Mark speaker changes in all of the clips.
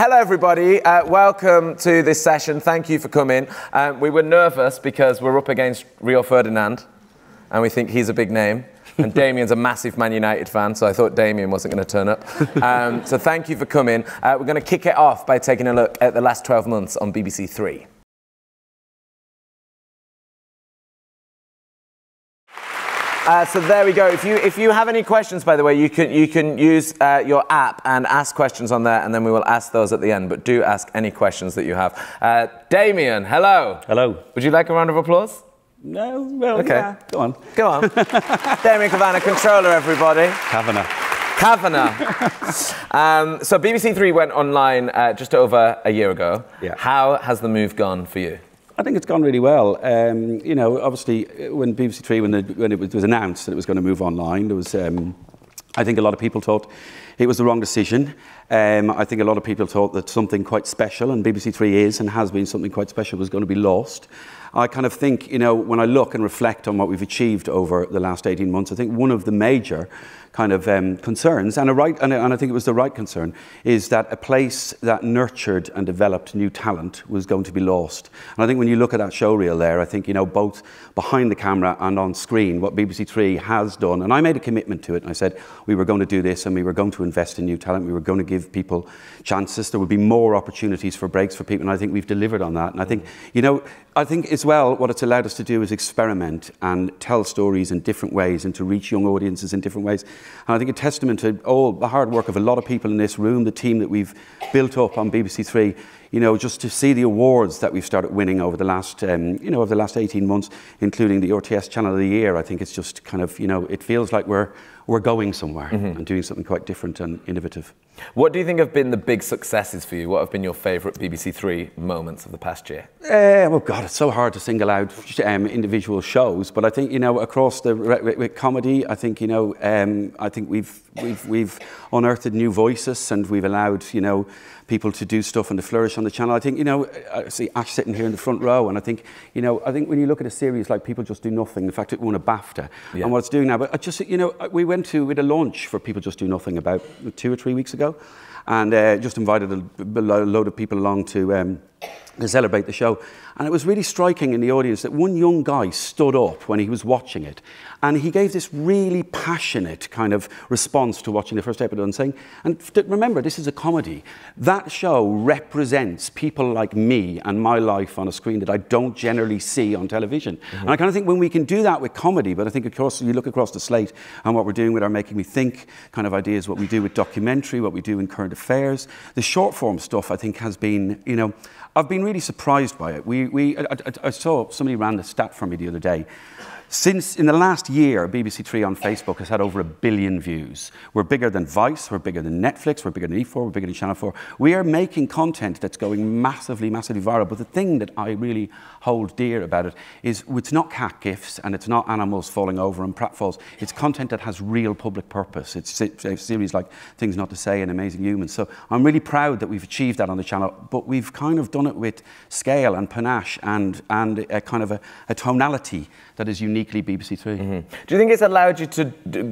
Speaker 1: Hello, everybody. Welcome to this session. Thank you for coming. We were nervous because we're up against Rio Ferdinand, and we think he's a big name. And Damian's a massive Man United fan, so I thought Damian wasn't going to turn up. So thank you for coming. We're going to kick it off by taking a look at the last 12 months on BBC Three. So there we go. If you have any questions, by the way, you can use your app and ask questions on there, and then we will ask those at the end. But do ask any questions that you have. Damian, hello.
Speaker 2: Hello.
Speaker 1: Would you like a round of applause?
Speaker 2: No. Well,
Speaker 1: okay.
Speaker 2: Yeah. Go on.
Speaker 1: Go on. Damian Kavanagh, controller, everybody.
Speaker 2: Kavanagh.
Speaker 1: So BBC Three went online just over a year ago.
Speaker 2: Yeah.
Speaker 1: How has the move gone for you?
Speaker 2: I think it's gone really well. You know, obviously, when BBC Three, when it was announced that it was going to move online, there was, I think a lot of people thought it was the wrong decision. I think a lot of people thought that something quite special, and BBC Three is and has been something quite special, was going to be lost. I kind of think, you know, when I look and reflect on what we've achieved over the last 18 months, I think one of the major kind of concerns, and I think it was the right concern, is that a place that nurtured and developed new talent was going to be lost. And I think when you look at that show reel there, I think, you know, both behind the camera and on screen, what BBC Three has done, and I made a commitment to it, and I said we were going to do this and we were going to invest in new talent, we were going to give people chances, there would be more opportunities for breaks for people, and I think we've delivered on that. And I think, you know, I think as well, what it's allowed us to do is experiment and tell stories in different ways and to reach young audiences in different ways. And I think a testament to all the hard work of a lot of people in this room, the team that we've built up on BBC Three, you know, just to see the awards that we've started winning over the last, you know, over the last 18 months, including the RTS Channel of the Year. I think it's just kind of, you know, it feels like we're going somewhere and doing something quite different and innovative.
Speaker 1: What do you think have been the big successes for you? What have been your favourite BBC Three moments of the past year?
Speaker 2: Well, God, it's so hard to single out individual shows, but I think, you know, across the with comedy, I think, you know, I think we've unearthed new voices and we've allowed, you know, people to do stuff and to flourish on the channel. I think, you know, I see Ash sitting here in the front row, and I think, you know, I think when you look at a series like People Just Do Nothing, in fact, it won a BAFTA, and what it's doing now, but I just, you know, we went a launch for People Just Do Nothing about 2 or 3 weeks ago, and just invited a load of people along to celebrate the show. And it was really striking in the audience that one young guy stood up when he was watching it, and he gave this really passionate kind of response to watching the first episode and saying, and remember, this is a comedy. That show represents people like me and my life on a screen that I don't generally see on television. And I kind of think when we can do that with comedy, but I think, of course, you look across the slate and what we're doing with our Making Me Think kind of ideas, what we do with documentary, what we do in current affairs, the short form stuff, I think, has been, you know, I've been really surprised by it. I saw somebody ran the stat for me the other day. Since in the last year, BBC Three on Facebook has had over 1 billion views. We're bigger than Vice, we're bigger than Netflix, we're bigger than E4, we're bigger than Channel 4. We are making content that's going massively, massively viral. But the thing that I really hold dear about it is it's not cat gifs and it's not animals falling over and pratfalls. It's content that has real public purpose. It's a series like Things Not to Say and Amazing Humans. So I'm really proud that we've achieved that on the channel, but we've kind of done it with scale and panache and a kind of a tonality that is uniquely BBC Three.
Speaker 1: Do you think it's allowed you to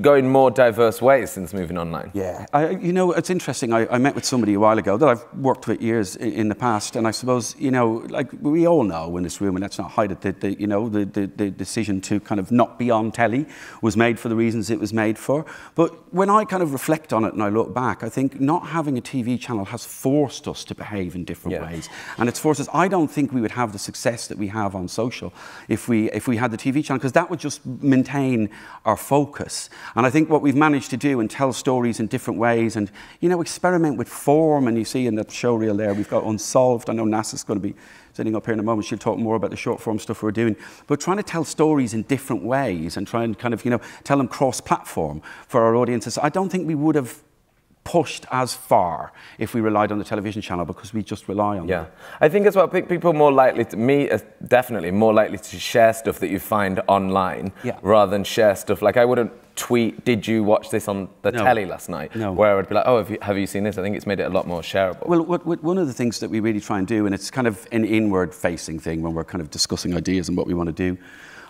Speaker 1: go in more diverse ways since moving online?
Speaker 2: Yeah, you know, it's interesting. I met with somebody a while ago that I've worked with years in the past, and I suppose, you know, like we all know in this room, and let's not hide it, that the decision to kind of not be on telly was made for the reasons it was made for. But when I kind of reflect on it and I look back, I think not having a TV channel has forced us to behave in different ways, and it's forced us. I don't think we would have the success that we have on social if we had the TV channel, because that would just maintain our focus. And I think what we've managed to do and tell stories in different ways and, you know, experiment with form. And you see in that show reel there, we've got Unsolved. I know NASA's going to be sitting up here in a moment. She'll talk more about the short form stuff we're doing. But trying to tell stories in different ways and try and kind of, you know, tell them cross-platform for our audiences. I don't think we would have pushed as far if we relied on the television channel, because we just rely on that.
Speaker 1: I think as well, people are more likely to, definitely more likely to share stuff that you find online rather than share stuff. Like I wouldn't tweet, did you watch this on the telly last night? Where I'd be like, oh, have you seen this? I think it's made it a lot more shareable.
Speaker 2: Well, one of the things that we really try and do, and it's kind of an inward-facing thing when we're kind of discussing ideas and what we want to do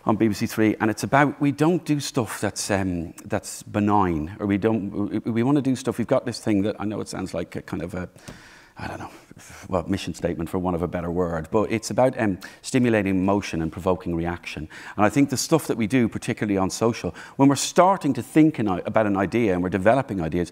Speaker 2: on BBC Three, and it's about, we don't do stuff that's benign, or we want to do stuff. We've got this thing that I know it sounds like a kind of a I don't know, well, mission statement for want of a better word, but it's about stimulating emotion and provoking reaction. And I think the stuff that we do, particularly on social, when we're starting to think about an idea and we're developing ideas,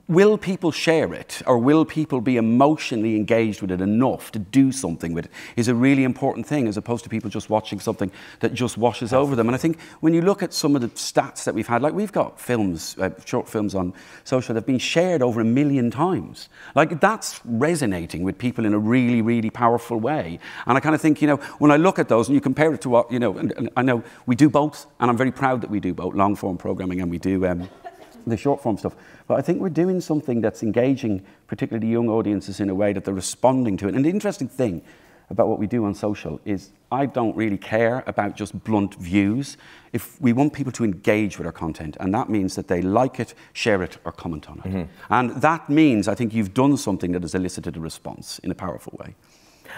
Speaker 2: will people share it, or will people be emotionally engaged with it enough to do something with it, is a really important thing, as opposed to people just watching something that just washes over them. And I think when you look at some of the stats that we've had, like we've got films, short films on social that have been shared over 1 million times. Like, that's resonating with people in a really, really powerful way. And I kind of think, you know, when I look at those and you compare it to what, you know, and I know we do both, and I'm very proud that we do both long form programming and we do the short form stuff. But I think we're doing something that's engaging particularly young audiences in a way that they're responding to it. And the interesting thing about what we do on social is I don't really care about just blunt views. If we want people to engage with our content, and that means that they like it, share it, or comment on it. And that means I think you've done something that has elicited a response in a powerful way.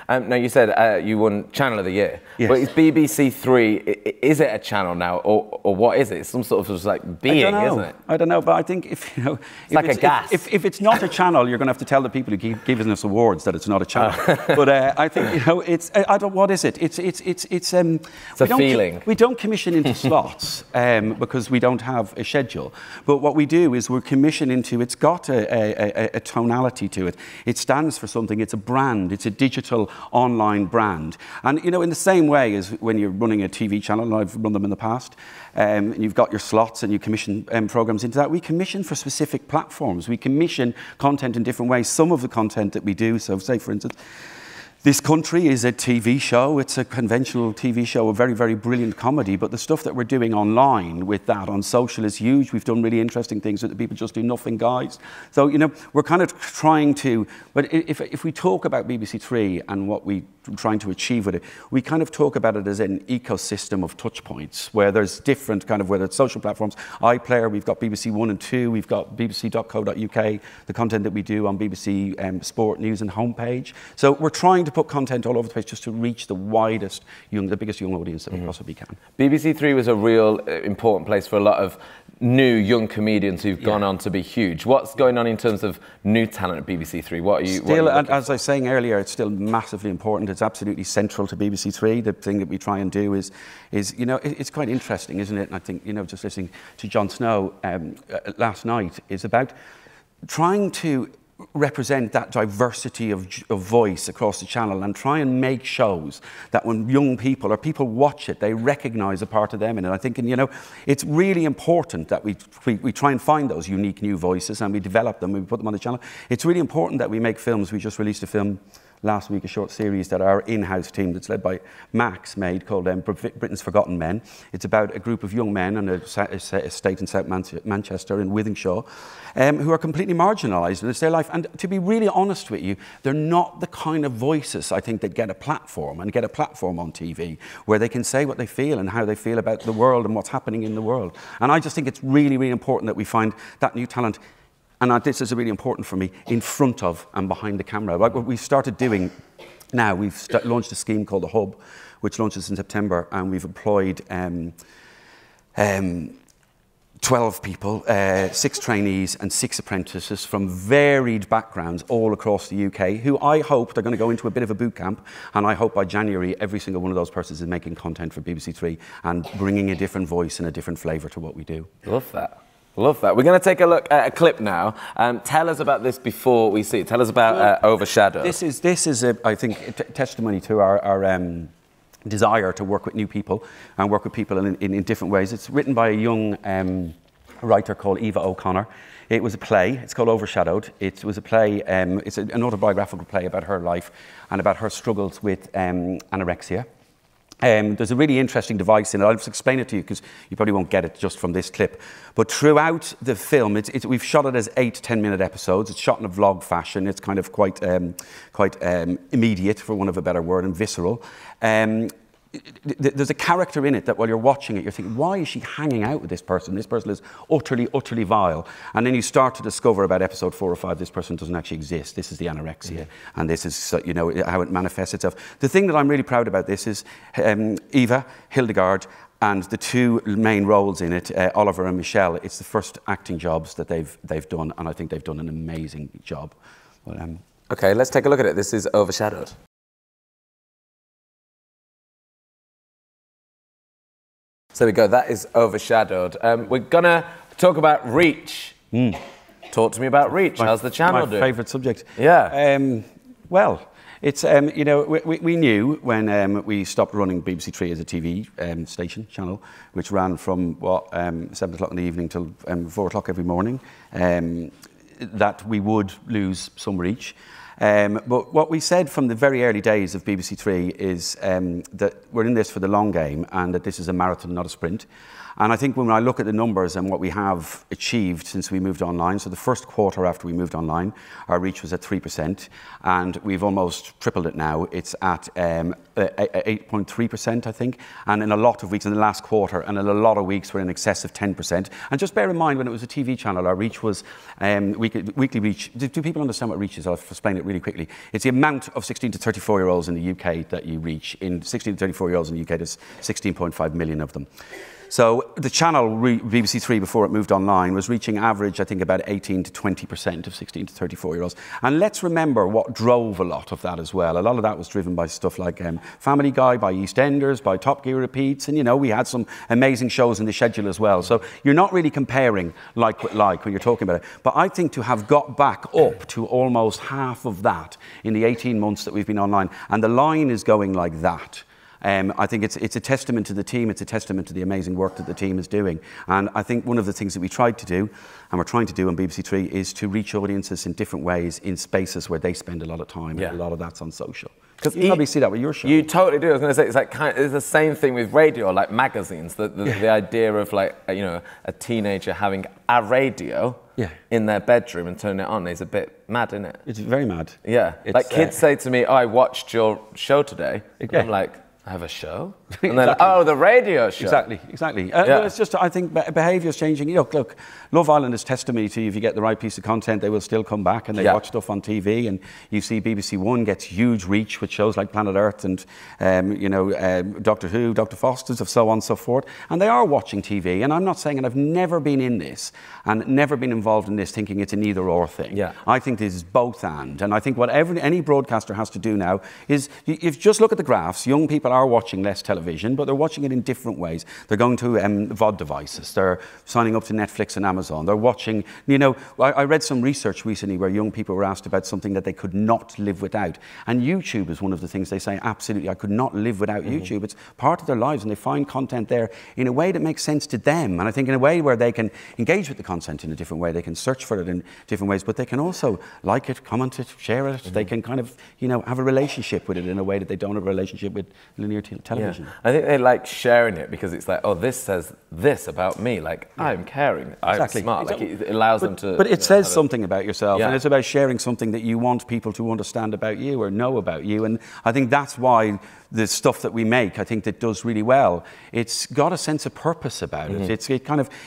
Speaker 1: Now, you said you won Channel of the Year.
Speaker 2: Yes.
Speaker 1: But is BBC Three, is it a channel now, or what is it? It's some sort of just like being, isn't it?
Speaker 2: I don't know, but I think if, you know...
Speaker 1: It's like a gas.
Speaker 2: If it's not a channel, you're going to have to tell the people who keep giving us awards that it's not a channel. But I think, you know, it's... what is it? It's
Speaker 1: a feeling.
Speaker 2: We don't commission into slots because we don't have a schedule. But what we do is we're commissioned into... It's got a tonality to it. It stands for something. It's a brand. It's a digital online brand. And, you know, in the same way as when you're running a TV channel, and I've run them in the past, and you've got your slots and you commission programs into that, we commission for specific platforms. We commission content in different ways. Some of the content that we do, so say, for instance, This Country is a TV show. It's a conventional TV show, a very, very brilliant comedy. But the stuff that we're doing online with that on social is huge. We've done really interesting things with the People Just Do Nothing guys. So, you know, we're kind of trying to... But if we talk about BBC Three and what we're trying to achieve with it, we kind of talk about it as an ecosystem of touch points where there's different kind of, whether it's social platforms, iPlayer, we've got BBC One and Two, we've got bbc.co.uk, the content that we do on BBC Sport News and homepage. So we're trying to put content all over the place just to reach the widest, the biggest young audience that we possibly can.
Speaker 1: BBC Three was a real important place for a lot of new young comedians who've gone on to be huge. What's going on in terms of new talent at BBC Three? What are you...
Speaker 2: Still, as I was saying earlier, it's still massively important. It's absolutely central to BBC Three. The thing that we try and do is you know, it's quite interesting, isn't it? And I think, you know, just listening to Jon Snow last night is about trying to represent that diversity of voice across the channel and try and make shows that when young people or people watch it, they recognise a part of them in it. I think, and you know, it's really important that we try and find those unique new voices and we develop them, we put them on the channel. It's really important that we make films. We just released a film last week, a short series that our in-house team that's led by Max made called Britain's Forgotten Men. It's about a group of young men on a estate in South Manchester in Withenshaw who are completely marginalised and it's their life. And to be really honest with you, they're not the kind of voices, I think, that get a platform and get a platform on TV where they can say what they feel and how they feel about the world and what's happening in the world. And I just think it's really, really important that we find that new talent. And this is really important for me, in front of and behind the camera. Like what we've started doing now, we've launched a scheme called The Hub, which launches in September, and we've employed 12 people, 6 trainees and 6 apprentices from varied backgrounds all across the UK, who I hope they're going to go into a bit of a boot camp, and I hope by January every single one of those persons is making content for BBC Three and bringing a different voice and a different flavour to what we do.
Speaker 1: Love that. Love that. We're going to take a look at a clip now. Tell us about this before we see it. Tell us about Overshadowed.
Speaker 2: This is I think, a testimony to our desire to work with new people and work with people in different ways. It's written by a young writer called Eva O'Connor. It was a play. It's called Overshadowed. It was a play. It's an autobiographical play about her life and about her struggles with anorexia. There's a really interesting device in it. I'll just explain it to you because you probably won't get it just from this clip. But throughout the film, we've shot it as 8 10-minute episodes. It's shot in a vlog fashion. It's kind of quite immediate, for want of a better word, and visceral. There's a character in it that while you're watching it, you're thinking, why is she hanging out with this person? This person is utterly, utterly vile. And then you start to discover about episode 4 or 5, this person doesn't actually exist. This is the anorexia. And this is, you know, how it manifests itself. The thing that I'm really proud about this is Eva, Hildegard, and the 2 main roles in it, Oliver and Michelle. It's the first acting jobs that they've done, and I think they've done an amazing job. But,
Speaker 1: Okay, let's take a look at it. This is Overshadowed. So there we go, that is Overshadowed. We're gonna talk about reach. Talk to me about reach. How's the channel doing?
Speaker 2: My favourite subject.
Speaker 1: Yeah.
Speaker 2: Well, it's, you know, we knew when we stopped running BBC Three as a TV station, channel, which ran from, what, 7 o'clock in the evening till 4 o'clock every morning, that we would lose some reach. But what we said from the very early days of BBC Three is that we're in this for the long game and that this is a marathon, not a sprint. And I think when I look at the numbers and what we have achieved since we moved online, so the first quarter after we moved online, our reach was at 3%, and we've almost tripled it now. It's at 8.3%, I think, and in a lot of weeks, in the last quarter, and in a lot of weeks, we're in excess of 10%. And just bear in mind, when it was a TV channel, our reach was weekly reach. Do people understand what reach is? I'll explain it really quickly. It's the amount of 16 to 34-year-olds in the UK that you reach. In 16 to 34-year-olds in the UK, there's 16.5 million of them. So the channel, BBC Three, before it moved online, was reaching average, I think, about 18 to 20% of 16 to 34-year-olds. And let's remember what drove a lot of that as well. A lot of that was driven by stuff like Family Guy, by EastEnders, by Top Gear repeats. And, you know, we had some amazing shows in the schedule as well. So you're not really comparing like with like when you're talking about it. But I think to have got back up to almost half of that in the 18 months that we've been online, and the line is going like that, I think it's a testament to the team, it's a testament to the amazing work that the team is doing. And I think one of the things that we tried to do, and we're trying to do on BBC Three, is to reach audiences in different ways in spaces where they spend a lot of time, and a lot of that's on social. Because you probably see that with your show. You
Speaker 1: totally do. I was going to say, it's like it's the same thing with radio, like magazines. The idea of, like, you know, a teenager having a radio in their bedroom and turning it on is a bit mad, isn't it?
Speaker 2: It's very mad.
Speaker 1: Yeah. It's, like, kids say to me, "Oh, I watched your show today." I'm like, I have a show? And then, oh, the radio show.
Speaker 2: Exactly. Well, it's just, I think behaviour is changing. You know, look, Love Island is testimony to you. If you get the right piece of content, they will still come back and they watch stuff on TV. And you see BBC One gets huge reach with shows like Planet Earth and, you know, Doctor Who, Dr. Foster's, and so on and so forth. And they are watching TV. And I'm not saying, and I've never been in this and never been involved in this thinking it's an either-or thing. I think this is both and. And I think what any broadcaster has to do now is, if you just look at the graphs, young people are watching less television, but they're watching it in different ways. They're going to VOD devices. They're signing up to Netflix and Amazon. They're watching, you know, I read some research recently where young people were asked about something that they could not live without. And YouTube is one of the things they say, absolutely, I could not live without YouTube. It's part of their lives, and they find content there in a way that makes sense to them. And I think in a way where they can engage with the content in a different way. They can search for it in different ways, but they can also like it, comment it, share it. They can kind of, you know, have a relationship with it in a way that they don't have a relationship with linear television.
Speaker 1: I think they like sharing it because it's like, oh, this says this about me. Like, I'm caring. I'm smart. Like, it allows them to...
Speaker 2: But it says something about yourself, and it's about sharing something that you want people to understand about you or know about you. And I think that's why the stuff that we make, I think, that does really well, it's got a sense of purpose about it.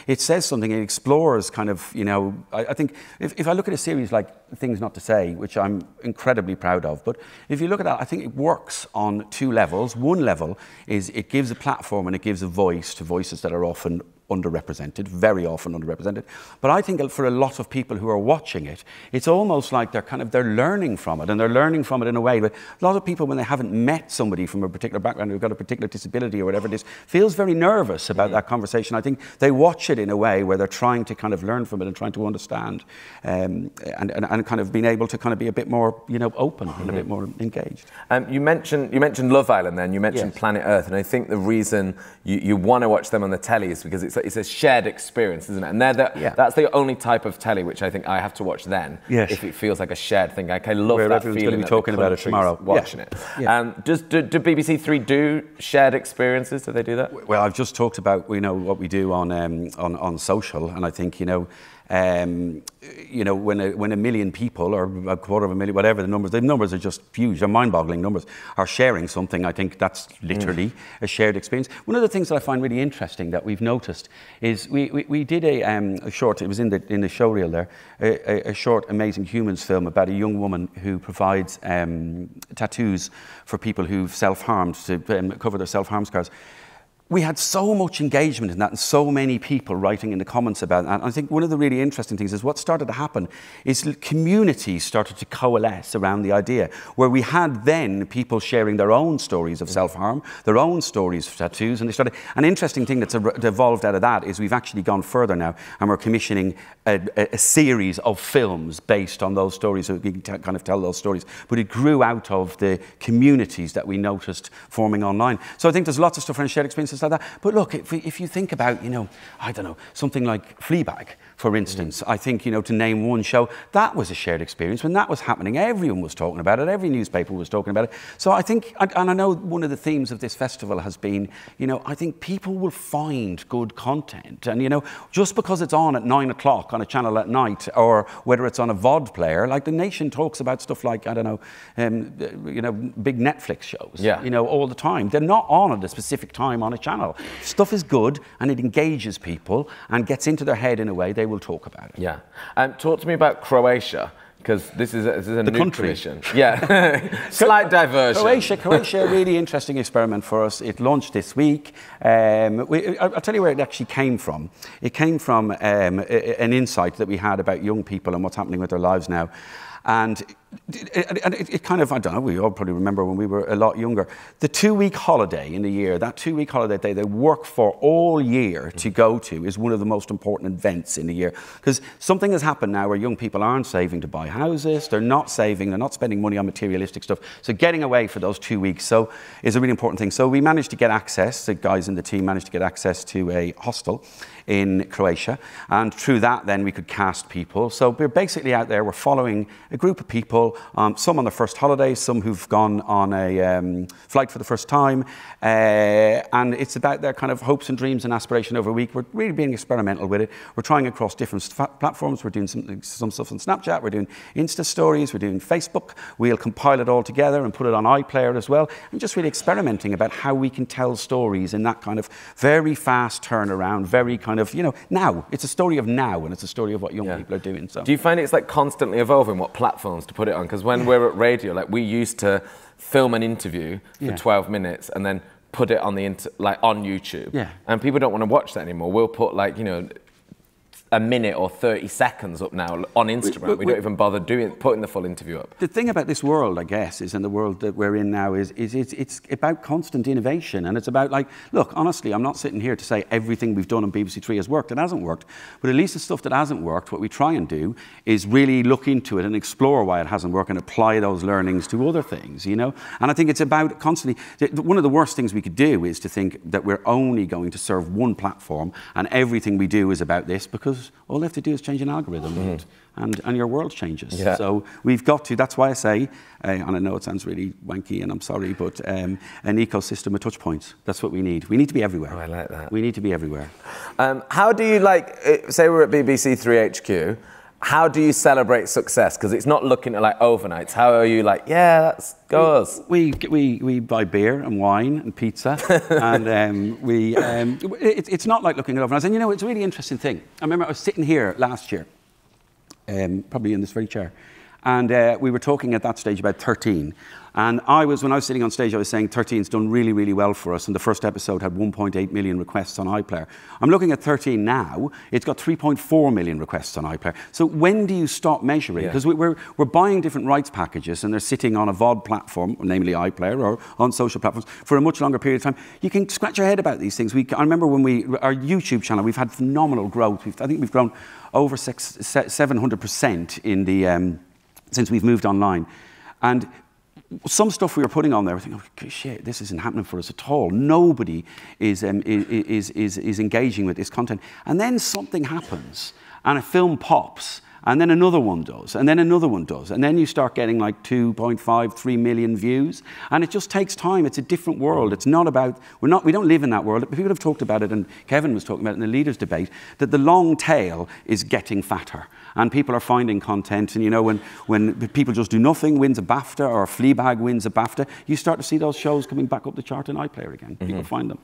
Speaker 2: It says something. It explores kind of, you know, I think if I look at a series like Things Not to Say, which I'm incredibly proud of, but if you look at that, I think it works on two levels. One level is it gives a platform and it gives a voice to voices that are often underrepresented, very often underrepresented. But I think for a lot of people who are watching it, it's almost like they're learning from it, and they're learning from it in a way that a lot of people, when they haven't met somebody from a particular background who's got a particular disability or whatever it is, feels very nervous about that conversation. I think they watch it in a way where they're trying to kind of learn from it and trying to understand, and kind of being able to kind of be a bit more, you know, open and a bit more engaged.
Speaker 1: You mentioned Love Island then, you mentioned Planet Earth, and I think the reason you want to watch them on the telly is because it's a shared experience, isn't it? And that's the only type of telly which I think I have to watch then, if it feels like a shared thing. Like, I love
Speaker 2: where
Speaker 1: that
Speaker 2: everyone's
Speaker 1: feeling.
Speaker 2: Going to be talking about it tomorrow.
Speaker 1: Watching it. Do BBC Three do shared experiences? Do they do that?
Speaker 2: Well, I've just talked about, you know, what we do on social, and I think, you know, when a million people or a quarter of a million, whatever the numbers are just huge, they're mind-boggling numbers, are sharing something. I think that's literally a shared experience. One of the things that I find really interesting that we've noticed is we did a short, it was in the show reel there, a short Amazing Humans film about a young woman who provides tattoos for people who've self-harmed, to cover their self-harm scars. we had so much engagement in that and so many people writing in the comments about that. And I think one of the really interesting things is what started to happen is communities started to coalesce around the idea, where we had then people sharing their own stories of self-harm, their own stories of tattoos, and they started. An interesting thing that's evolved out of that is we've actually gone further now, and we're commissioning a series of films based on those stories, so we can kind of tell those stories. But it grew out of the communities that we noticed forming online. So I think there's lots of stuff around shared experiences like that. But look, if you think about, I don't know, something like Fleabag, for instance, I think, to name one show, that was a shared experience. When that was happening, everyone was talking about it, every newspaper was talking about it. So I think, and I know one of the themes of this festival has been, I think people will find good content. And, just because it's on at 9 o'clock on a channel at night, or whether it's on a VOD player, like The Nation talks about stuff like, I don't know, big Netflix shows, all the time. They're not on at a specific time on a channel. Stuff is good and it engages people and gets into their head in a way they will talk about it.
Speaker 1: Yeah. Talk to me about Croatia, because this is a new
Speaker 2: country.
Speaker 1: tradition. Yeah. Slight diversion.
Speaker 2: Croatia, a really interesting experiment for us. It launched this week. I'll tell you where it actually came from. It came from an insight that we had about young people and what's happening with their lives now. And it kind of, I don't know, we all probably remember when we were a lot younger, the 2-week holiday in the year, that 2-week holiday they work for all year to go to is one of the most important events in the year. Because something has happened now where young people aren't saving to buy houses, they're not saving, they're not spending money on materialistic stuff. So getting away for those 2 weeks is a really important thing. So we managed to get access, the guys in the team managed to get access to a hostel in Croatia, and through that then we could cast people. So we're basically out there, we're following a group of people, some on their first holiday, some who've gone on a flight for the first time, and it's about their kind of hopes and dreams and aspiration over a week. We're really being experimental with it. We're trying across different platforms. We're doing some stuff on Snapchat, we're doing Insta stories, we're doing Facebook. We'll compile it all together and put it on iPlayer as well, and just really experimenting about how we can tell stories in that kind of very fast turnaround, very kind of, now. It's a story of now, and it's a story of what young people are doing. So,
Speaker 1: do you find it's like constantly evolving what platforms to put it on? Because when we're at radio, like we used to film an interview for 12 minutes and then put it on on YouTube. Yeah. And people don't want to watch that anymore. We'll put a minute or 30 seconds up now on Instagram. We don't even bother putting the full interview up.
Speaker 2: The thing about this world, I guess, is, in the world that we're in now, is it's about constant innovation, and it's about, look, honestly, I'm not sitting here to say everything we've done on BBC Three has worked. It hasn't worked, but at least the stuff that hasn't worked, what we try and do is really look into it and explore why it hasn't worked and apply those learnings to other things, And I think it's about constantly. One of the worst things we could do is to think that we're only going to serve one platform and everything we do is about this, because all they have to do is change an algorithm and your world changes. Yeah. So we've got to, that's why I say, and I know it sounds really wanky and I'm sorry, but an ecosystem of touch points. That's what we need. We need to be everywhere.
Speaker 1: Oh, I like that.
Speaker 2: We need to be everywhere.
Speaker 1: How do you, say we're at BBC 3 HQ, how do you celebrate success? Because it's not looking at overnights. How are you that's goes?
Speaker 2: We buy beer and wine and pizza, and it's not like looking at overnights. And it's a really interesting thing. I remember I was sitting here last year, probably in this very chair, and we were talking at that stage about 13. And when I was sitting on stage, I was saying 13's done really, really well for us, and the first episode had 1.8 million requests on iPlayer. I'm looking at 13 now, it's got 3.4 million requests on iPlayer. So when do you stop measuring? Because we're buying different rights packages, and they're sitting on a VOD platform, namely iPlayer, or on social platforms, for a much longer period of time. You can scratch your head about these things. I remember when our YouTube channel, we've had phenomenal growth. I think we've grown over 700% in the since we've moved online. And some stuff we were putting on there, we're thinking, oh, shit, this isn't happening for us at all. Nobody is engaging with this content. And then something happens, and a film pops, and then another one does, and then another one does, and then you start getting 2.5, 3 million views, and it just takes time. It's a different world. It's not about, we don't live in that world. People have talked about it, and Kevin was talking about it in the leaders' debate, that the long tail is getting fatter, and people are finding content, and when people just do nothing, wins a BAFTA, or Fleabag wins a BAFTA, you start to see those shows coming back up the chart in iPlayer again. People find them.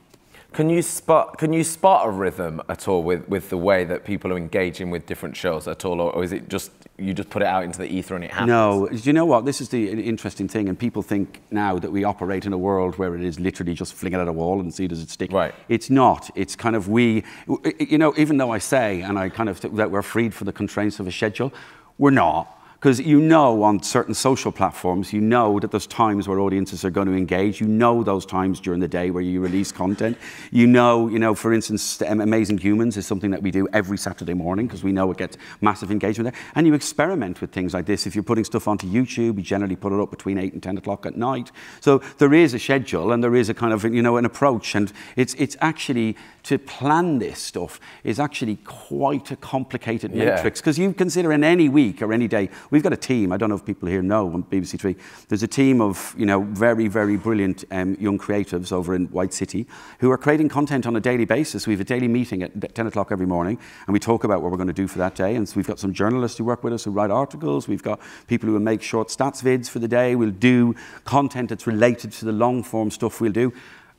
Speaker 1: Can you spot a rhythm at all with the way that people are engaging with different shows at all, or is it just you just put it out into the ether and it happens?
Speaker 2: No, do you know what? This is the interesting thing, and people think now that we operate in a world where it is literally just fling it at a wall and see does it stick.
Speaker 1: Right.
Speaker 2: It's not. It's kind of even though I say, and I kind of that we're freed from the constraints of a schedule, we're not. Because on certain social platforms, that there's times where audiences are going to engage. Those times during the day where you release content. For instance, Amazing Humans is something that we do every Saturday morning because we know it gets massive engagement there. And you experiment with things like this. If you're putting stuff onto YouTube, you generally put it up between 8 and 10 o'clock at night. So there is a schedule and there is a kind of, an approach. And it's actually, to plan this stuff is actually quite a complicated matrix. Because you consider in any week or any day, we've got a team, I don't know if people here know on BBC Three, there's a team of very, very brilliant young creatives over in White City who are creating content on a daily basis. We have a daily meeting at 10 o'clock every morning and we talk about what we're going to do for that day. And so we've got some journalists who work with us who write articles, we've got people who will make short stats vids for the day, we'll do content that's related to the long form stuff we'll do.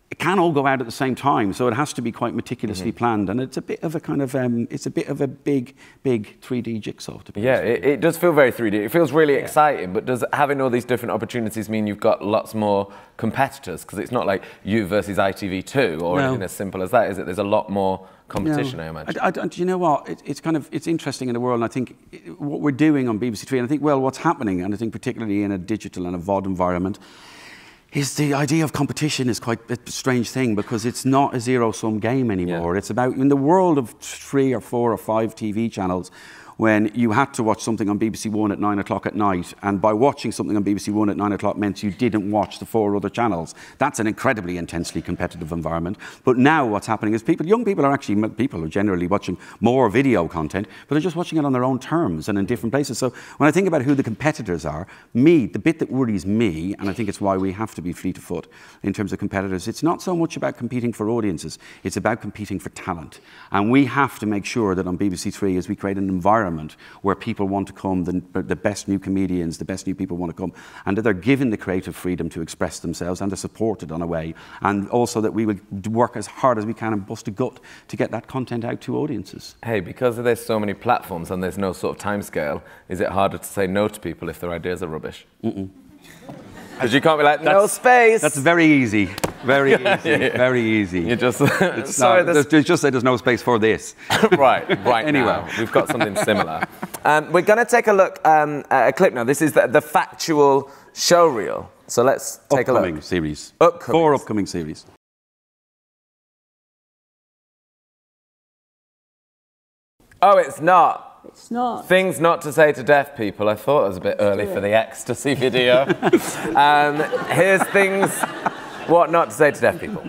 Speaker 2: It can all go out at the same time, so it has to be quite meticulously planned, and it's a bit of a kind of it's a bit of a big 3D jigsaw. To be honest.
Speaker 1: It does feel very 3D. It feels really exciting, but does having all these different opportunities mean you've got lots more competitors? Because it's not like you versus ITV2 or anything as simple as that, is it? There's a lot more competition, I imagine.
Speaker 2: Do you know what? It's interesting in the world, and I think what we're doing on BBC Three, and I think what's happening, and I think particularly in a digital and a VOD environment, is the idea of competition is quite a strange thing because it's not a zero-sum game anymore. Yeah. It's about, in the world of 3 or 4 or 5 TV channels, when you had to watch something on BBC One at 9 o'clock at night, and by watching something on BBC One at 9 o'clock meant you didn't watch the 4 other channels. That's an incredibly intensely competitive environment. But now what's happening is young people are generally watching more video content, but they're just watching it on their own terms and in different places. So when I think about who the competitors are, the bit that worries me, and I think it's why we have to be fleet of foot in terms of competitors, it's not so much about competing for audiences, it's about competing for talent. And we have to make sure that on BBC Three, as we create an environment where people want to come, the best new comedians, the best new people want to come, and that they're given the creative freedom to express themselves and are supported on a way, and also that we would work as hard as we can and bust a gut to get that content out to audiences.
Speaker 1: Hey, because there's so many platforms and there's no sort of timescale, is it harder to say no to people if their ideas are rubbish? Because you can't be like, no space.
Speaker 2: That's very easy. Very easy. Very easy.
Speaker 1: You just
Speaker 2: just say there's no space for this.
Speaker 1: right
Speaker 2: anyway.
Speaker 1: Now. We've got something similar. We're going to take a look at a clip now. This is the Factual show reel. So let's take a look.
Speaker 2: Upcoming series.
Speaker 1: 4
Speaker 2: upcoming series.
Speaker 1: Oh, it's not.
Speaker 3: It's not.
Speaker 1: Things not to say to deaf people. I thought it was a bit early for the ecstasy video. Here's things what not to say to deaf people.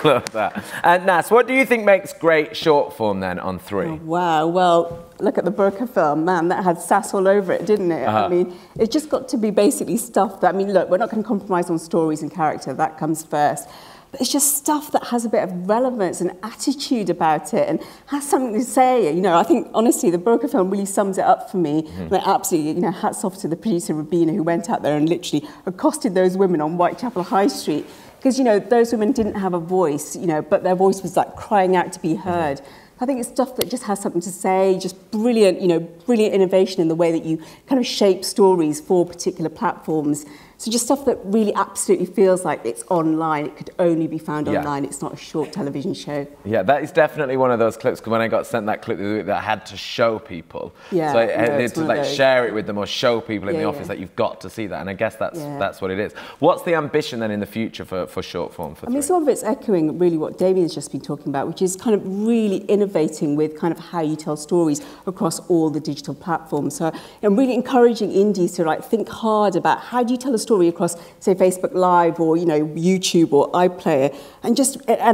Speaker 1: Love that. And Nas, what do you think makes great short form then on 3?
Speaker 3: Oh, wow, well, look at the Burqa film, man, that had sass all over it, didn't it? I mean, it just got to be basically stuff that, look, we're not going to compromise on stories and character, that comes first. But it's just stuff that has a bit of relevance and attitude about it and has something to say. I think, honestly, the Burqa film really sums it up for me. Absolutely, hats off to the producer, Rabina, who went out there and literally accosted those women on Whitechapel High Street. Because, those women didn't have a voice, but their voice was like crying out to be heard. I think it's stuff that just has something to say, just brilliant, brilliant innovation in the way that you kind of shape stories for particular platforms. So just stuff that really absolutely feels like it's online. It could only be found online. It's not a short television show.
Speaker 1: Yeah, that is definitely one of those clips, because when I got sent that clip the other week, that I had to show people.
Speaker 3: Yeah,
Speaker 1: so I need to share it with them or show people in the office that you've got to see that. And I guess that's what it is. What's the ambition then in the future for short form for 3?
Speaker 3: Some of it's echoing really what Damian's just been talking about, which is kind of really innovating with kind of how you tell stories across all the digital platforms. So I'm really encouraging indies to think hard about how do you tell a story across, say, Facebook Live or, YouTube or iPlayer, and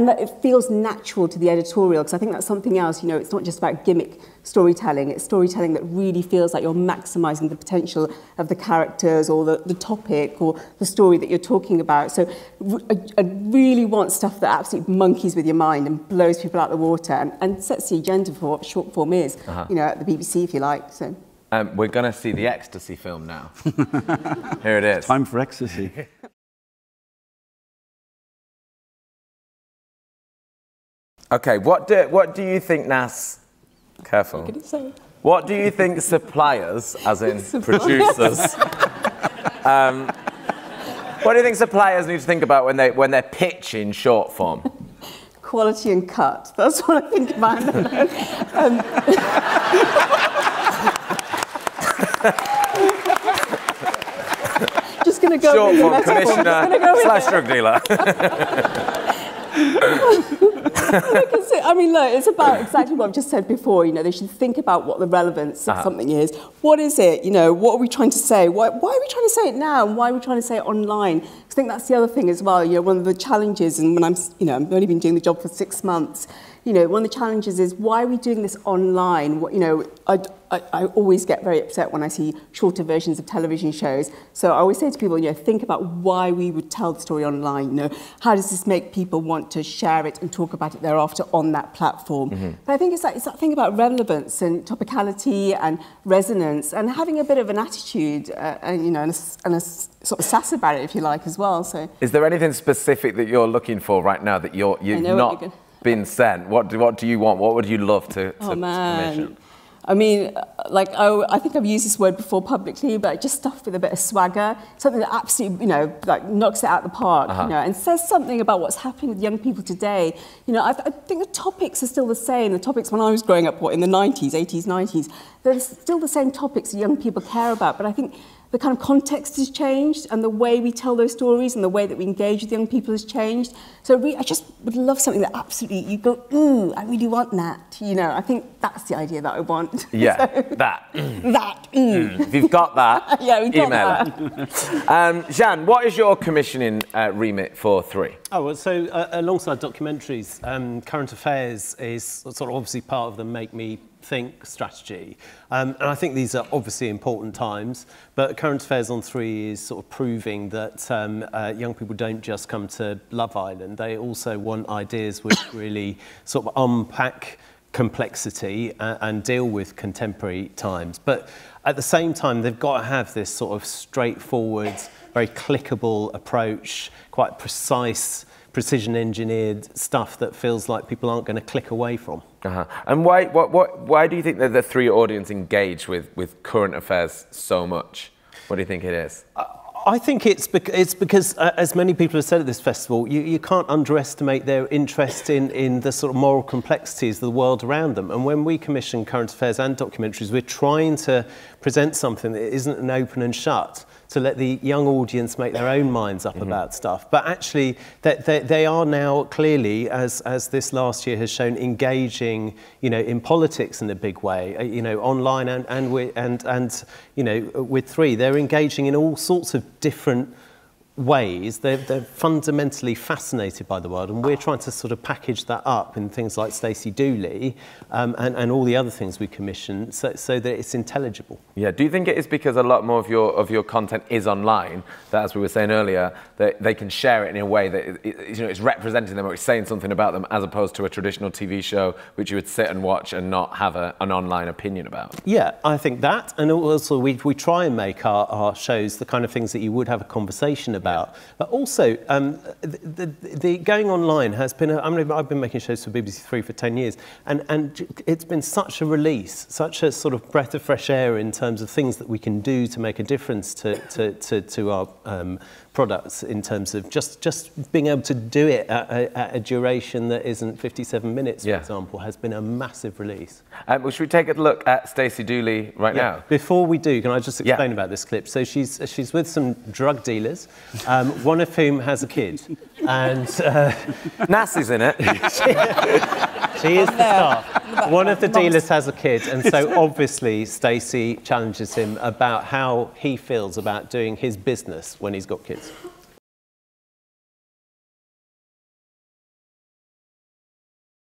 Speaker 3: that it feels natural to the editorial, because I think that's something else, it's not just about gimmick storytelling, it's storytelling that really feels like you're maximising the potential of the characters or the topic or the story that you're talking about. So I really want stuff that absolutely monkeys with your mind and blows people out of the water and sets the agenda for what short form is, at the BBC, if you like. So.
Speaker 1: We're going to see the ecstasy film now. Here it is.
Speaker 2: Time for ecstasy.
Speaker 1: Okay, what do you think, Nas? Careful. What do you think suppliers, as in producers, what do you think suppliers need to think about when they're pitching short form?
Speaker 3: Quality and cut. That's what I think about. Just going to go
Speaker 1: short
Speaker 3: with
Speaker 1: form
Speaker 3: the
Speaker 1: commissioner / drug dealer.
Speaker 3: I mean, look, it's about exactly what I've just said before. You know, they should think about what the relevance of something is. What is it? You know, what are we trying to say? Why are we trying to say it now? And why are we trying to say it online? Because I think that's the other thing as well. You know, one of the challenges, and when I've only been doing the job for 6 months. You know, one of the challenges is why are we doing this online? You know, I always get very upset when I see shorter versions of television shows. So I always say to people, you know, think about why we would tell the story online. You know, how does this make people want to share it and talk about it thereafter on that platform? But I think it's that thing about relevance and topicality and resonance and having a bit of an attitude and, you know, and a sort of sass about it, if you like, as well. So, is
Speaker 1: there anything specific that you're looking for right now that you've not been sent? What do you want? What would you love to commission?
Speaker 3: I mean, like, I think I've used this word before publicly, but just stuff with a bit of swagger, something that absolutely, you know, like knocks it out of the park, you know, and says something about what's happening with young people today. You know, I think the topics are still the same. The topics when I was growing up, in the 90s, 80s, 90s, they're still the same topics that young people care about. But I think the kind of context has changed and the way we tell those stories and the way that we engage with young people has changed. So I just would love something that absolutely, you go, ooh, I really want that. You know, I think that's the idea that I want.
Speaker 1: Yeah,
Speaker 3: so,
Speaker 1: that.
Speaker 3: That.
Speaker 1: If you've got that,
Speaker 3: yeah, we've got
Speaker 1: email it. Jeanne, what is your commissioning remit for 3?
Speaker 4: Oh, well, so alongside documentaries, current affairs is sort of obviously part of the Make Me Think strategy. And I think these are obviously important times, but current affairs on 3 is sort of proving that young people don't just come to Love Island. They also want ideas which really sort of unpack complexity and deal with contemporary times. But at the same time, they've got to have this sort of straightforward, very clickable approach, quite precise, precision engineered stuff that feels like people aren't going to click away from.
Speaker 1: And why do you think that the 3 audience engage with current affairs so much? What do you think it is?
Speaker 4: I think it's because, as many people have said at this festival, you can't underestimate their interest in the sort of moral complexities of the world around them. And when we commission current affairs and documentaries, we're trying to present something that isn't an open and shut, to let the young audience make their own minds up about stuff. But actually, they are now clearly, as this last year has shown, engaging, you know, in politics in a big way, you know, online and you know, with 3, they're engaging in all sorts of different ways. They're fundamentally fascinated by the world, and we're trying to sort of package that up in things like Stacey Dooley and all the other things we commission, so that it's intelligible.
Speaker 1: Yeah. Do you think it is because a lot more of your content is online, that, as we were saying earlier, that they can share it in a way that you know, it's representing them or it's saying something about them, as opposed to a traditional TV show which you would sit and watch and not have an online opinion about?
Speaker 4: Yeah, I think that, and also we try and make our shows the kind of things that you would have a conversation about. But also, the going online has been, I've been making shows for BBC 3 for 10 years, and it's been such a release, such a sort of breath of fresh air in terms of things that we can do to make a difference to our products, in terms of just being able to do it at a duration that isn't 57 minutes, for example, has been a massive release.
Speaker 1: Well, should we take a look at Stacey Dooley right now?
Speaker 4: Before we do, can I just explain about this clip? So she's with some drug dealers, one of whom has a kid, and
Speaker 1: Nassie's in it.
Speaker 4: She is the star. One of the dealers has a kid, and so obviously Stacey challenges him about how he feels about doing his business when he's got kids.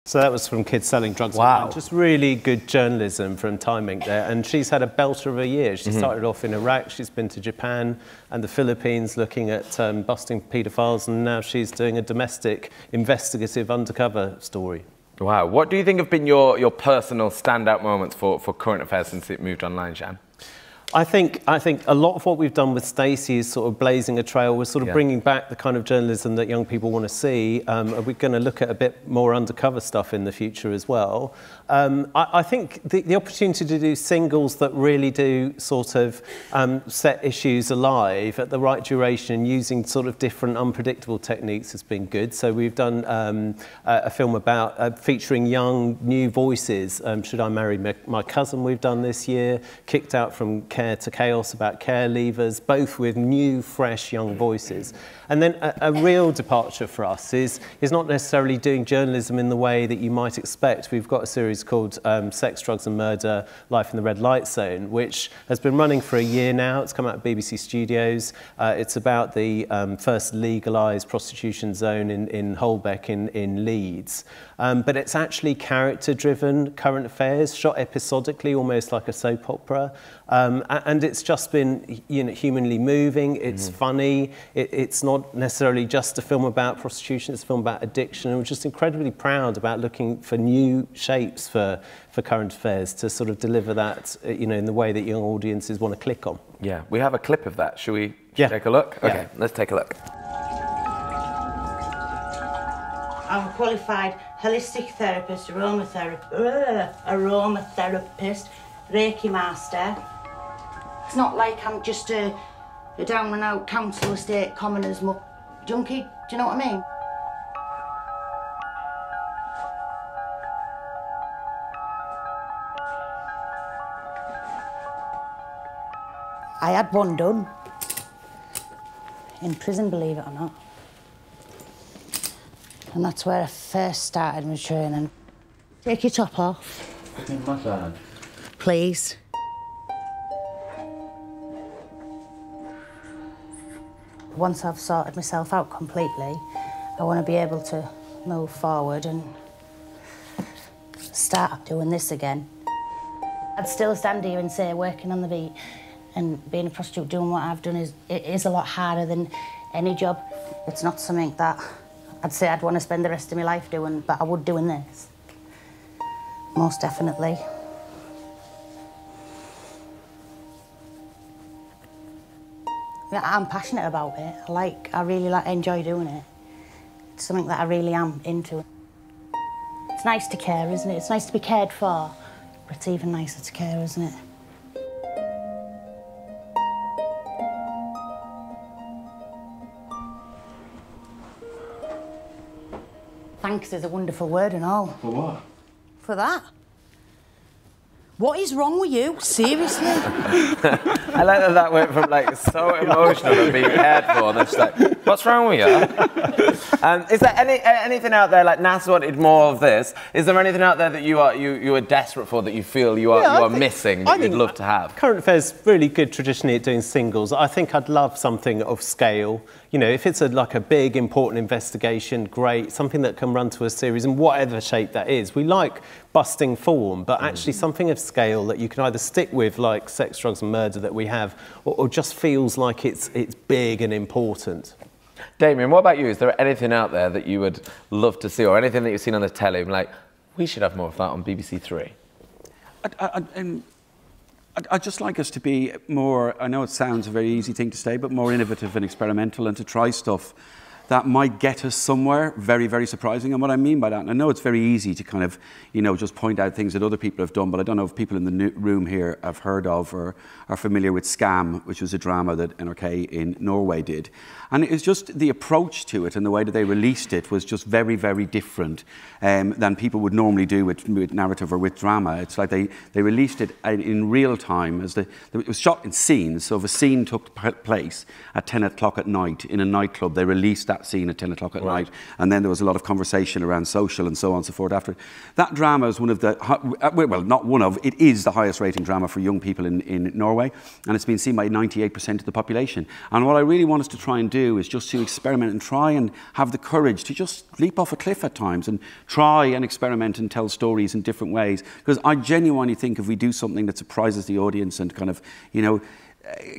Speaker 4: So that was from Kids Selling Drugs.
Speaker 1: Wow.
Speaker 4: Just really good journalism from Time Inc. there. And she's had a belter of a year. She started off in Iraq, she's been to Japan and the Philippines looking at busting paedophiles, and now she's doing a domestic investigative undercover story.
Speaker 1: Wow. What do you think have been your personal standout moments for current affairs since it moved online, Jeanne?
Speaker 4: I think a lot of what we've done with Stacey is sort of blazing a trail. We're sort of bringing back the kind of journalism that young people want to see. We're going to look at a bit more undercover stuff in the future as well. I think the opportunity to do singles that really do sort of set issues alive at the right duration using sort of different unpredictable techniques has been good. So we've done a film about featuring young, new voices. Should I Marry My Cousin we've done this year. Kicked Out from Care to Chaos about care leavers, both with new, fresh, young voices. And then a real departure for us is not necessarily doing journalism in the way that you might expect. We've got a series called Sex, Drugs and Murder, Life in the Red Light Zone, which has been running for a year now. It's come out of BBC Studios. It's about the first legalised prostitution zone in Holbeck in Leeds. But it's actually character-driven current affairs, shot episodically, almost like a soap opera. And it's just been, you know, humanly moving. It's funny. It's not necessarily just a film about prostitution. It's a film about addiction. And we're just incredibly proud about looking for new shapes for current affairs to sort of deliver that, you know, in the way that young audiences want to click on.
Speaker 1: Yeah, we have a clip of that. Should we take a look? Okay, let's take a look.
Speaker 5: I'm a qualified holistic therapist, aromatherapist, Reiki master. It's not like I'm just a down and out council estate commoners muck junkie. Do you know what I mean? I had one done in prison, believe it or not. And that's where I first started my training. Take your top off. Please. Once I've sorted myself out completely, I want to be able to move forward and start doing this again. I'd still stand here and say working on the beat and being a prostitute, doing what I've done, is a lot harder than any job. It's not something that I'd say I'd want to spend the rest of my life doing, but I would doing this. Most definitely. Yeah, I'm passionate about it. I really enjoy doing it. It's something that I really am into. It's nice to care, isn't it? It's nice to be cared for, but it's even nicer to care, isn't it? Thanks is a wonderful word and all.
Speaker 2: For what?
Speaker 5: For that. What is wrong with you? Seriously?
Speaker 1: I like that went from like so emotional and being cared for, and then she's like, what's wrong with you? Is there anything out there, like Nas wanted more of this, is there anything out there that you are desperate for, that you feel you are missing, that you'd love to have?
Speaker 4: Current Affairs really good traditionally at doing singles. I think I'd love something of scale. You know, if it's like a big, important investigation, great. Something that can run to a series in whatever shape that is. We like busting form, but actually something of scale that you can either stick with, like Sex, Drugs and Murder that we have, or just feels like it's big and important.
Speaker 1: Damian, what about you? Is there anything out there that you would love to see, or anything that you've seen on the telly and like, we should have more of that on BBC Three?
Speaker 2: I'd just like us to be more, I know it sounds a very easy thing to say, but more innovative and experimental, and to try stuff that might get us somewhere very, very surprising. And what I mean by that, and I know it's very easy to kind of, you know, just point out things that other people have done, but I don't know if people in the room here have heard of or are familiar with Scam, which was a drama that NRK in Norway did. And it was just the approach to it and the way that they released it was just very, very different than people would normally do with narrative or with drama. It's like they released it in real time. It was shot in scenes, so if a scene took place at 10 o'clock at night in a nightclub, they released that scene at 10 o'clock at night, and then there was a lot of conversation around social and so on and so forth after. That drama is one of the, well, not one of, it is the highest rating drama for young people in Norway, and it's been seen by 98% of the population. And what I really want us to try and do is just to experiment and try and have the courage to just leap off a cliff at times and try and experiment and tell stories in different ways. Because I genuinely think if we do something that surprises the audience and kind of, you know,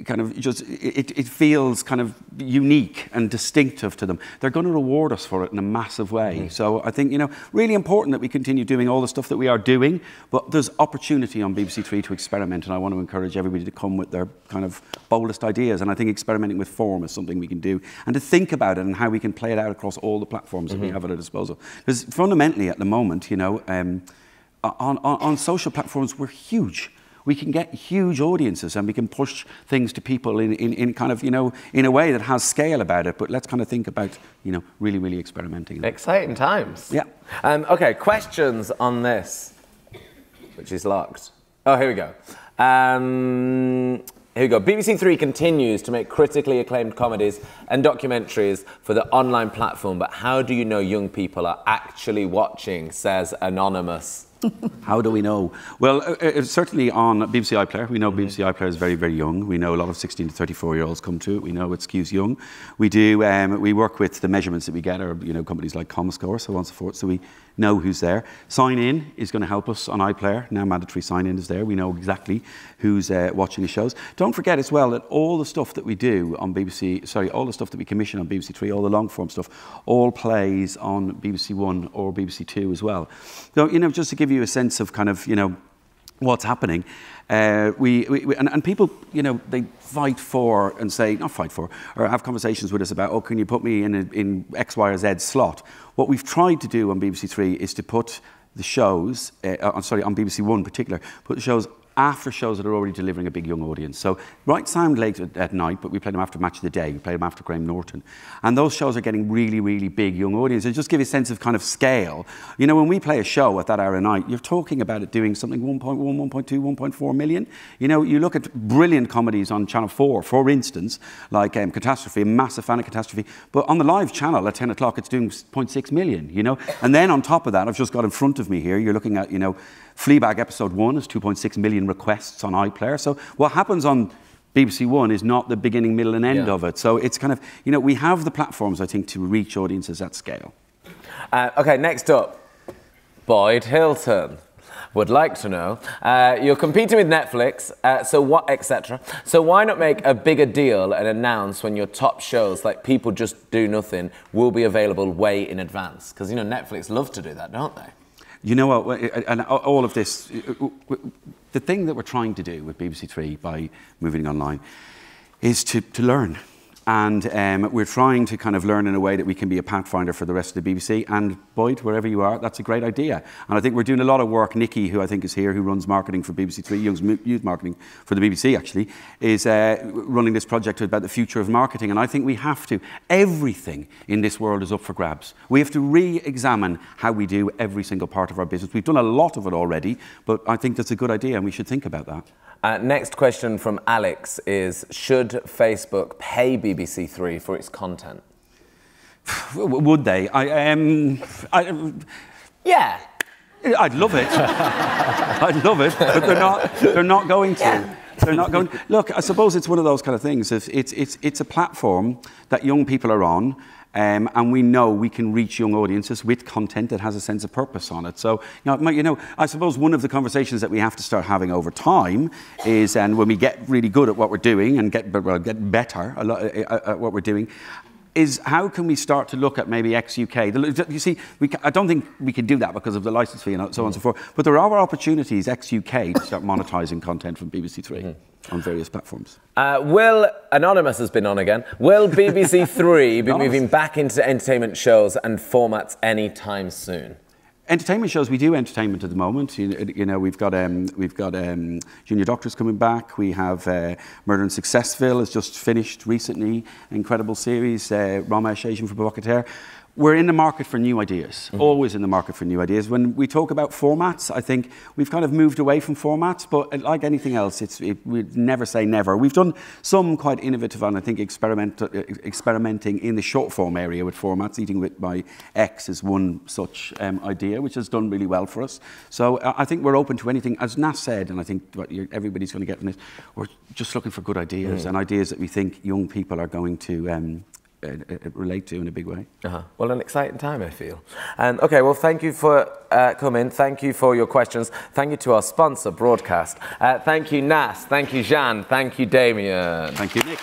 Speaker 2: kind of just, it feels kind of unique and distinctive to them. They're going to reward us for it in a massive way. So I think, you know, really important that we continue doing all the stuff that we are doing, but there's opportunity on BBC Three to experiment, and I want to encourage everybody to come with their kind of boldest ideas. And I think experimenting with form is something we can do, and to think about it and how we can play it out across all the platforms that we have at our disposal. Because fundamentally at the moment, you know, on social platforms, we're huge. We can get huge audiences and we can push things to people in kind of, you know, in a way that has scale about it. But let's kind of think about, you know, really, really experimenting.
Speaker 1: Exciting times.
Speaker 2: Yeah.
Speaker 1: Okay, questions on this, which is locked. Oh, here we go. Here we go. BBC Three continues to make critically acclaimed comedies and documentaries for the online platform, but how do you know young people are actually watching, says Anonymous?
Speaker 2: How do we know? Well, certainly on BBC iPlayer, we know BBC iPlayer is very, very young. We know a lot of 16 to 34-year-olds come to it. We know it skews young. We do. We work with the measurements that we get, or, you know, companies like ComScore, so on and so forth. So we know who's there. Sign in is going to help us on iPlayer. Now mandatory sign in is there. We know exactly who's watching the shows. Don't forget as well that all the stuff that we do on BBC, sorry, all the stuff that we commission on BBC Three, all the long form stuff, all plays on BBC One or BBC Two as well. So, you know, just to give you a sense of kind of, you know, what's happening. And people, you know, they fight for and say, not fight for, or have conversations with us about, oh, can you put me in X, Y, or Z slot? What we've tried to do on BBC Three is to put the shows, on BBC One in particular, put the shows after shows that are already delivering a big young audience. So Right Sound late at night, but we play them after Match of the Day. We play them after Graham Norton. And those shows are getting really, really big young audiences. Just give you a sense of kind of scale. You know, when we play a show at that hour of night, you're talking about it doing something 1.1, 1.2, 1.4 million. You know, you look at brilliant comedies on Channel 4, for instance, like Catastrophe, a massive fan of Catastrophe. But on the live channel at 10 o'clock, it's doing 0.6 million, you know. And then on top of that, I've just got in front of me here, you're looking at, you know, Fleabag episode 1 is 2.6 million requests on iPlayer. So what happens on BBC One is not the beginning, middle and end of it. So it's kind of, you know, we have the platforms, I think, to reach audiences at scale.
Speaker 1: Okay, next up, Boyd Hilton would like to know, you're competing with Netflix, so what, etc. So why not make a bigger deal and announce when your top shows, like People Just Do Nothing, will be available way in advance? Because, you know, Netflix love to do that, don't they?
Speaker 2: You know what, and all of this, the thing that we're trying to do with BBC Three by moving online is to learn. And we're trying to kind of learn in a way that we can be a pathfinder for the rest of the BBC. And Boyd, wherever you are, that's a great idea. And I think we're doing a lot of work. Nikki, who I think is here, who runs marketing for BBC Three, youth marketing for the BBC actually, is running this project about the future of marketing. And I think we have to, everything in this world is up for grabs. We have to re-examine how we do every single part of our business. We've done a lot of it already, but I think that's a good idea and we should think about that.
Speaker 1: Next question from Alex is, should Facebook pay BBC Three for its content?
Speaker 2: Would they?
Speaker 1: Yeah.
Speaker 2: I'd love it. I'd love it, but they're not going to. Yeah. They're not going. Look, I suppose it's one of those kind of things. It's a platform that young people are on. And we know we can reach young audiences with content that has a sense of purpose on it. So, you know, I suppose one of the conversations that we have to start having over time is, and when we get really good at what we're doing and get better at what we're doing, is how can we start to look at maybe ex-UK? You see, I don't think we can do that because of the licence fee and so on and so forth, but there are opportunities ex-UK to start monetising content from BBC Three on various platforms.
Speaker 1: Anonymous has been on again, will BBC Three be moving back into entertainment shows and formats anytime soon?
Speaker 2: Entertainment shows, we do entertainment at the moment. You know, we've got Junior Doctors coming back. We have Murder and Successville has just finished recently. Incredible series, Ramesh Asian for Provocateur. We're in the market for new ideas, always in the market for new ideas. When we talk about formats, I think we've kind of moved away from formats, but like anything else, we'd never say never. We've done some quite innovative and I think experimenting in the short form area with formats. Eating with My Ex is one such idea, which has done really well for us. So I think we're open to anything. As Nas said, and I think what everybody's going to get from this, we're just looking for good ideas and ideas that we think young people are going to relate to in a big way.
Speaker 1: Well, an exciting time, I feel. And okay, well, thank you for coming. Thank you for your questions. Thank you to our sponsor, Broadcast. Thank you, Nas. Thank you, Jean. Thank you, Damian.
Speaker 2: Thank you, Nick.